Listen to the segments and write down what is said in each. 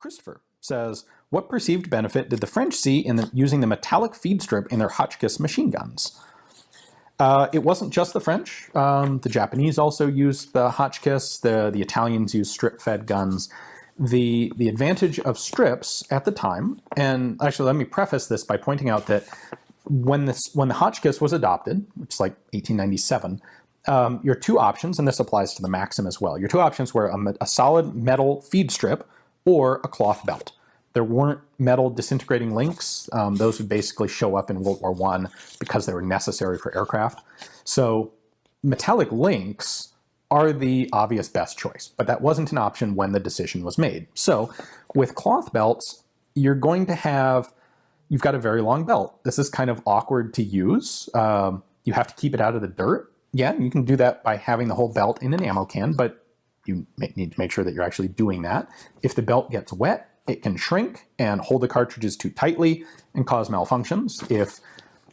Christopher says, what perceived benefit did the French see in using the metallic feed strip in their Hotchkiss machine guns? It wasn't just the French. The Japanese also used the Hotchkiss. The Italians used strip-fed guns. The advantage of strips at the time, and actually let me preface this by pointing out that when the Hotchkiss was adopted, which is like 1897, your two options, and this applies to the Maxim as well, your two options were a solid metal feed strip or a cloth belt. There weren't metal disintegrating links. Those would basically show up in World War I because they were necessary for aircraft. So metallic links are the obvious best choice, but that wasn't an option when the decision was made. So with cloth belts, you've got a very long belt. This is kind of awkward to use. You have to keep it out of the dirt. Yeah, you can do that by having the whole belt in an ammo can, but you need to make sure that you're actually doing that. If the belt gets wet, it can shrink and hold the cartridges too tightly and cause malfunctions. If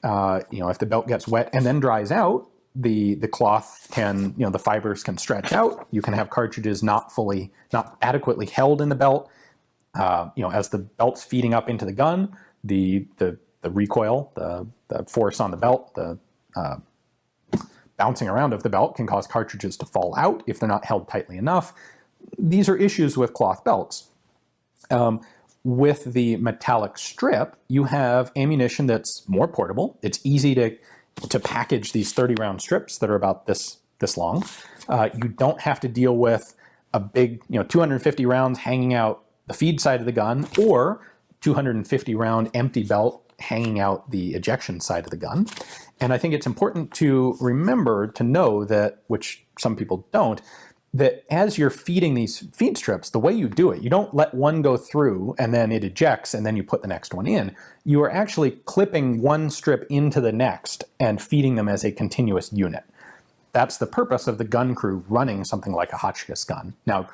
the belt gets wet and then dries out, the cloth can, the fibers can stretch out. You can have cartridges not adequately held in the belt. As the belt's feeding up into the gun, the recoil, the force on the belt, the bouncing around of the belt can cause cartridges to fall out if they're not held tightly enough. These are issues with cloth belts. With the metallic strip, you have ammunition that's more portable. It's easy to package these 30-round strips that are about this long. You don't have to deal with a big, 250 rounds hanging out the feed side of the gun or 250-round empty belt hanging out the ejection side of the gun. And I think it's important to remember to know that, which some people don't, that as you're feeding these feed strips, the way you do it, you don't let one go through and then it ejects and then you put the next one in. You are actually clipping one strip into the next and feeding them as a continuous unit. That's the purpose of the gun crew running something like a Hotchkiss gun. Now,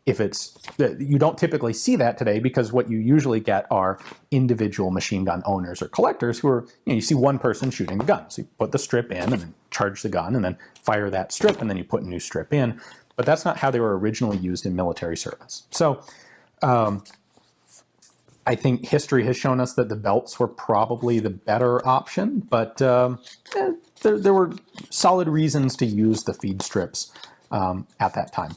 you don't typically see that today because what you usually get are individual machine gun owners or collectors who are, you see one person shooting the gun. So you put the strip in and then charge the gun and then fire that strip and then you put a new strip in. But that's not how they were originally used in military service. So I think history has shown us that the belts were probably the better option, but there were solid reasons to use the feed strips at that time.